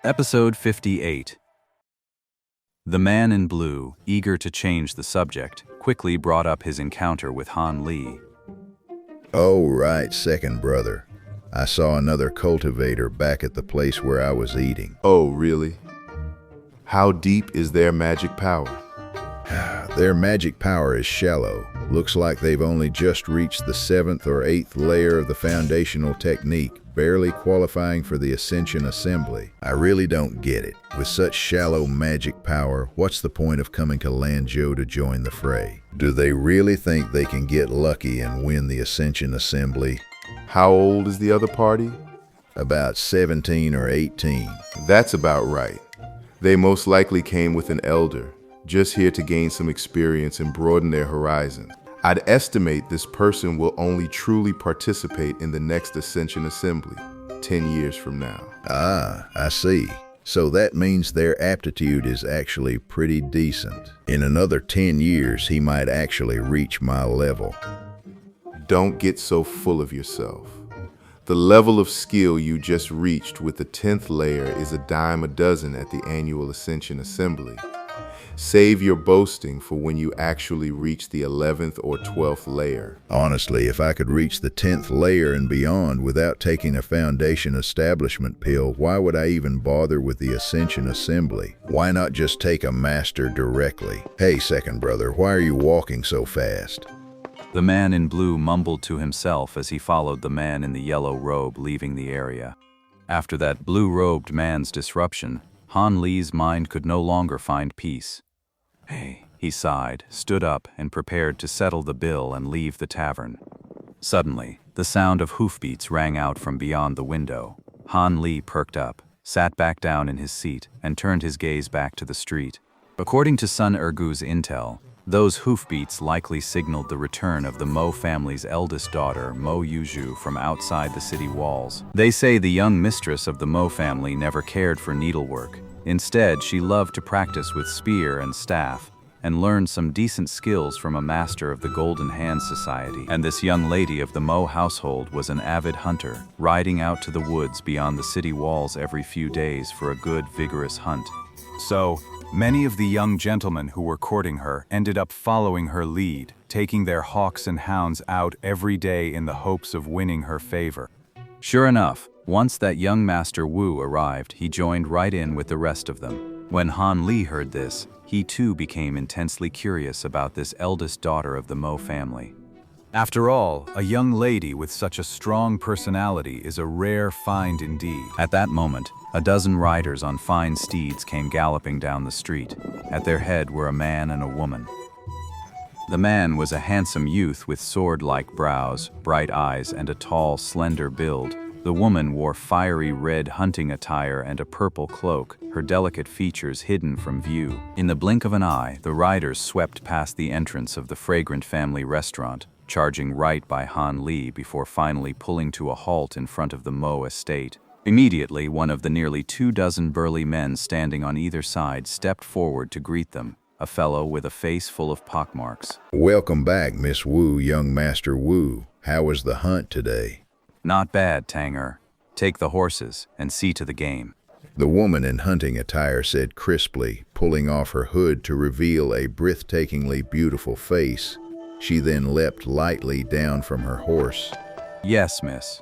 Episode 58. The man in blue, eager to change the subject, quickly brought up his encounter with Han Li. Oh, right, second brother. I saw another cultivator back at the place where I was eating. Oh, really? How deep is their magic power? Their magic power is shallow. Looks like they've only just reached the 7th or 8th layer of the foundational technique, barely qualifying for the Ascension Assembly. I really don't get it. With such shallow magic power, what's the point of coming to Lanzhou to join the fray? Do they really think they can get lucky and win the Ascension Assembly? How old is the other party? About 17 or 18. That's about right. They most likely came with an elder, just here to gain some experience and broaden their horizon. I'd estimate this person will only truly participate in the next Ascension Assembly, 10 years from now. Ah, I see. So that means their aptitude is actually pretty decent. In another 10 years, he might actually reach my level. Don't get so full of yourself. The level of skill you just reached with the 10th layer is a dime a dozen at the annual Ascension Assembly. Save your boasting for when you actually reach the 11th or 12th layer. Honestly, if I could reach the 10th layer and beyond without taking a foundation establishment pill, why would I even bother with the Ascension Assembly? Why not just take a master directly? Hey, second brother, why are you walking so fast? The man in blue mumbled to himself as he followed the man in the yellow robe leaving the area. After that blue-robed man's disruption, Han Li's mind could no longer find peace. Hey, he sighed, stood up, and prepared to settle the bill and leave the tavern. Suddenly, the sound of hoofbeats rang out from beyond the window. Han Li perked up, sat back down in his seat, and turned his gaze back to the street. According to Sun Ergu's intel, those hoofbeats likely signaled the return of the Mo family's eldest daughter, Mo Yuzhu, from outside the city walls. They say the young mistress of the Mo family never cared for needlework. Instead, she loved to practice with spear and staff, and learned some decent skills from a master of the Golden Hand Society. And this young lady of the Mo household was an avid hunter, riding out to the woods beyond the city walls every few days for a good, vigorous hunt. So, many of the young gentlemen who were courting her ended up following her lead, taking their hawks and hounds out every day in the hopes of winning her favor. Sure enough, once that young Master Wu arrived, he joined right in with the rest of them. When Han Li heard this, he too became intensely curious about this eldest daughter of the Mo family. After all, a young lady with such a strong personality is a rare find indeed. At that moment, a dozen riders on fine steeds came galloping down the street. At their head were a man and a woman. The man was a handsome youth with sword-like brows, bright eyes, and a tall, slender build. The woman wore fiery red hunting attire and a purple cloak, her delicate features hidden from view. In the blink of an eye, the riders swept past the entrance of the fragrant family restaurant, charging right by Han Li before finally pulling to a halt in front of the Mo estate. Immediately, one of the nearly 24 burly men standing on either side stepped forward to greet them, a fellow with a face full of pockmarks. Welcome back, Miss Wu, young Master Wu. How was the hunt today? Not bad, Tanger. Take the horses and see to the game. The woman in hunting attire said crisply, pulling off her hood to reveal a breathtakingly beautiful face. She then leapt lightly down from her horse. Yes, miss.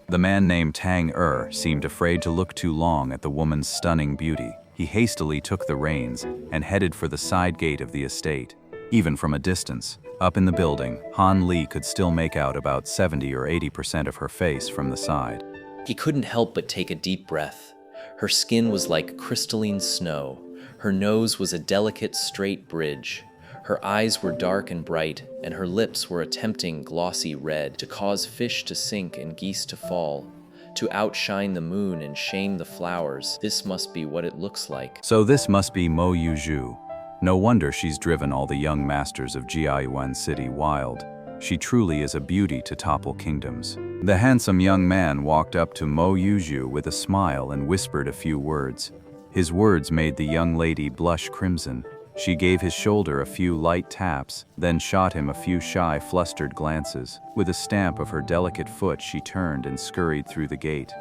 The man named Tang seemed afraid to look too long at the woman's stunning beauty. He hastily took the reins and headed for the side gate of the estate. Even from a distance, up in the building, Han Li could still make out about 70 or 80% of her face from the side. He couldn't help but take a deep breath. Her skin was like crystalline snow. Her nose was a delicate, straight bridge. Her eyes were dark and bright, and her lips were a tempting, glossy red to cause fish to sink and geese to fall. To outshine the moon and shame the flowers, this must be what it looks like. So this must be Mo Yuzhu. No wonder she's driven all the young masters of Jiayuan City wild. She truly is a beauty to topple kingdoms. The handsome young man walked up to Mo Yuzhu with a smile and whispered a few words. His words made the young lady blush crimson. She gave his shoulder a few light taps, then shot him a few shy, flustered glances. With a stamp of her delicate foot, she turned and scurried through the gate.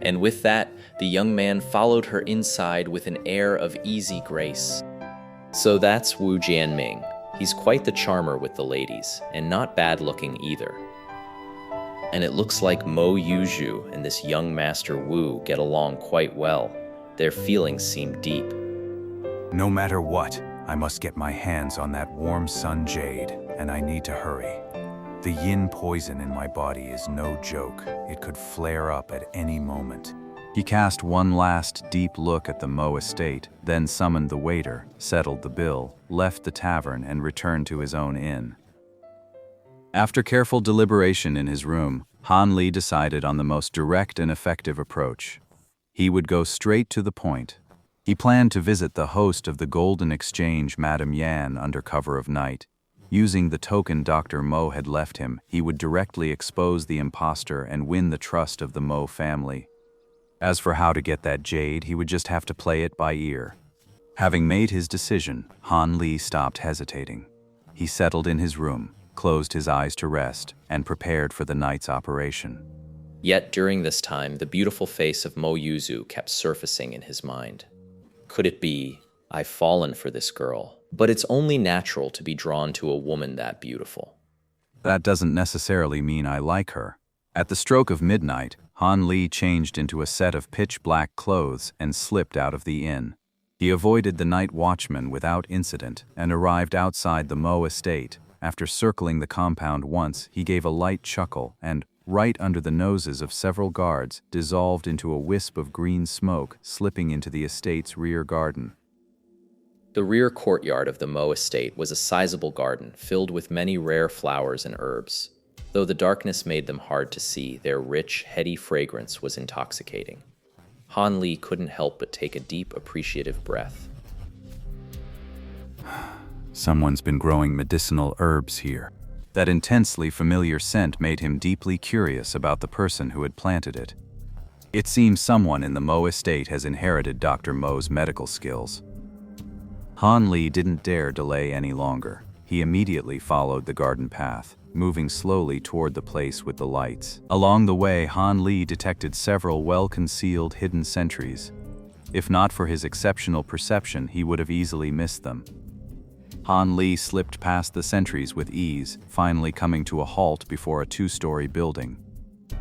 And with that, the young man followed her inside with an air of easy grace. So that's Wu Jianming. He's quite the charmer with the ladies, and not bad looking either. And it looks like Mo Yuzhu and this young master Wu get along quite well. Their feelings seem deep. No matter what, I must get my hands on that warm sun jade, and I need to hurry. The yin poison in my body is no joke. It could flare up at any moment. He cast one last deep look at the Mo estate, then summoned the waiter, settled the bill, left the tavern, and returned to his own inn. After careful deliberation in his room, Han Li decided on the most direct and effective approach. He would go straight to the point. He planned to visit the host of the Golden Exchange, Madame Yan, under cover of night. Using the token Dr. Mo had left him, he would directly expose the impostor and win the trust of the Mo family. As for how to get that jade, he would just have to play it by ear. Having made his decision, Han Li stopped hesitating. He settled in his room, closed his eyes to rest, and prepared for the night's operation. Yet during this time, the beautiful face of Mo Yuzhu kept surfacing in his mind. Could it be, I've fallen for this girl? But it's only natural to be drawn to a woman that beautiful. That doesn't necessarily mean I like her. At the stroke of midnight, Han Li changed into a set of pitch-black clothes and slipped out of the inn. He avoided the night watchman without incident and arrived outside the Mo estate. After circling the compound once, he gave a light chuckle and, right under the noses of several guards, dissolved into a wisp of green smoke, slipping into the estate's rear garden. The rear courtyard of the Mo estate was a sizable garden filled with many rare flowers and herbs. Though the darkness made them hard to see, their rich, heady fragrance was intoxicating. Han Li couldn't help but take a deep, appreciative breath. Someone's been growing medicinal herbs here. That intensely familiar scent made him deeply curious about the person who had planted it. It seems someone in the Mo estate has inherited Dr. Mo's medical skills. Han Li didn't dare delay any longer. He immediately followed the garden path, moving slowly toward the place with the lights. Along the way, Han Li detected several well-concealed hidden sentries. If not for his exceptional perception, he would have easily missed them. Han Li slipped past the sentries with ease, finally coming to a halt before a two-story building.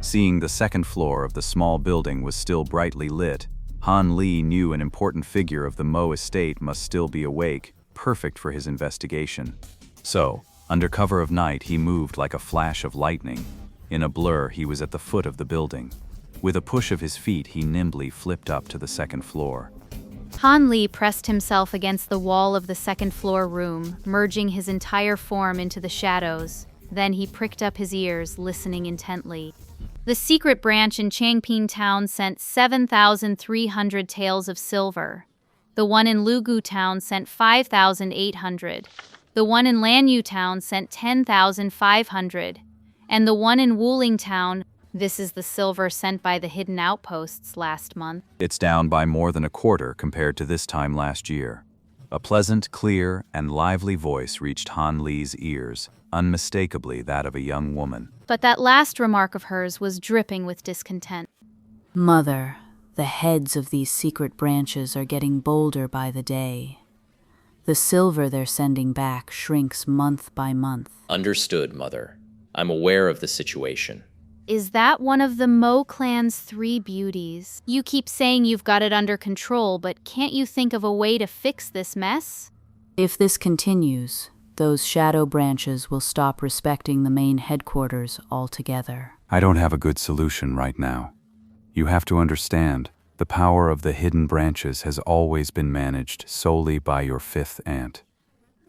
Seeing the second floor of the small building was still brightly lit, Han Li knew an important figure of the Mo estate must still be awake, perfect for his investigation. So, under cover of night, he moved like a flash of lightning. In a blur, he was at the foot of the building. With a push of his feet, he nimbly flipped up to the second floor. Han Li pressed himself against the wall of the second-floor room, merging his entire form into the shadows. Then he pricked up his ears, listening intently. The secret branch in Changping Town sent 7,300 taels of silver. The one in Lugu Town sent 5,800. The one in Lanyu Town sent 10,500. And the one in Wuling Town, this is the silver sent by the hidden outposts last month. It's down by more than a quarter compared to this time last year. A pleasant, clear, and lively voice reached Han Li's ears, unmistakably that of a young woman. But that last remark of hers was dripping with discontent. Mother, the heads of these secret branches are getting bolder by the day. The silver they're sending back shrinks month by month. Understood, Mother. I'm aware of the situation. Is that one of the Mo clan's 3 beauties? You keep saying you've got it under control, but can't you think of a way to fix this mess? If this continues, those shadow branches will stop respecting the main headquarters altogether. I don't have a good solution right now. You have to understand, the power of the hidden branches has always been managed solely by your 5th aunt.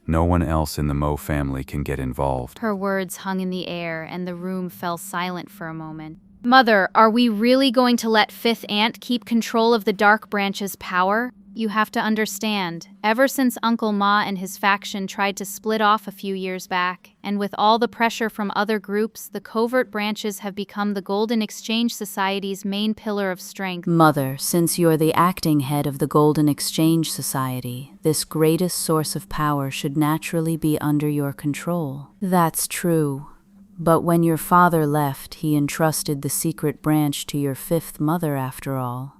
No one else in the Mo family can get involved. Her words hung in the air, and the room fell silent for a moment. Mother, are we really going to let 5th Aunt keep control of the Dark Branch's power? You have to understand, ever since Uncle Ma and his faction tried to split off a few years back, and with all the pressure from other groups, the covert branches have become the Golden Exchange Society's main pillar of strength. Mother, since you're the acting head of the Golden Exchange Society, this greatest source of power should naturally be under your control. That's true. But when your father left, he entrusted the secret branch to your fifth mother after all.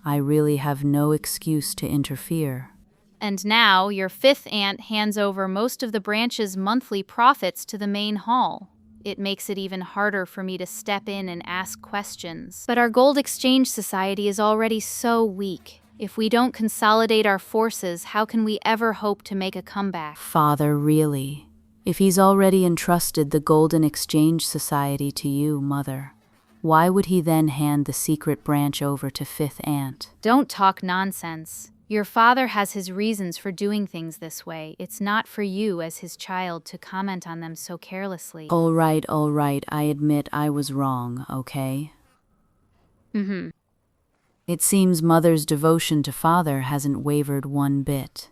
I really have no excuse to interfere. And now your fifth aunt hands over most of the branch's monthly profits to the main hall. It makes it even harder for me to step in and ask questions. But our gold exchange society is already so weak. If we don't consolidate our forces, how can we ever hope to make a comeback? Father, really? If he's already entrusted the Golden Exchange Society to you, Mother, why would he then hand the secret branch over to fifth aunt? Don't talk nonsense. Your father has his reasons for doing things this way. It's not for you as his child to comment on them so carelessly. All right, I admit I was wrong, okay? It seems Mother's devotion to Father hasn't wavered one bit.